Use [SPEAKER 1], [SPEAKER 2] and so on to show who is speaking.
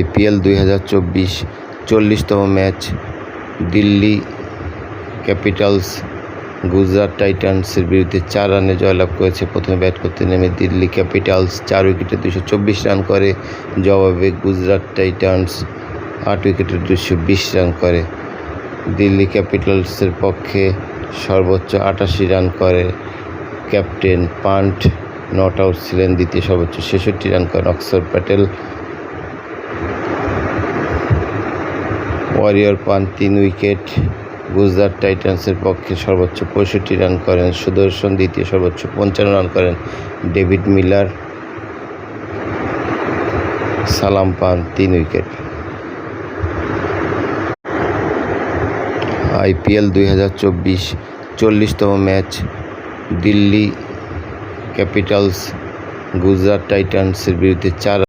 [SPEAKER 1] IPL 2024 40তম match Delhi Capitals Gujarat টাইটান্সের বিরুদ্ধে 4 রানে জয়লাভ করেছে। প্রথমে ব্যাট করতে নেমে দিল্লি ক্যাপিটালস 4 উইকেটে 224 রান করে, জবাবে গুজরাট টাইটান্স 8 উইকেটে 220 রান করে। দিল্লি ক্যাপিটালসের পক্ষে সর্বোচ্চ 88 রান করে ক্যাপ্টেন পান্ট, নট আউট ছিলেন। দ্বিতীয় সর্বোচ্চ 66 রান করেন অক্ষর প্যাটেল। ওয়ারিয়র পান 3 উইকেট। গুজরাট টাইটান্সের পক্ষে সর্বোচ্চ 65 রান করেন সুদর্শন। দ্বিতীয় সর্বোচ্চ 55 রান করেন ডেভিড মিলার। সালাম পান 3 উইকেট। IPL 2024 40তম ম্যাচ দিল্লি ক্যাপিটালস গুজরাট টাইটান্সের বিরুদ্ধে 4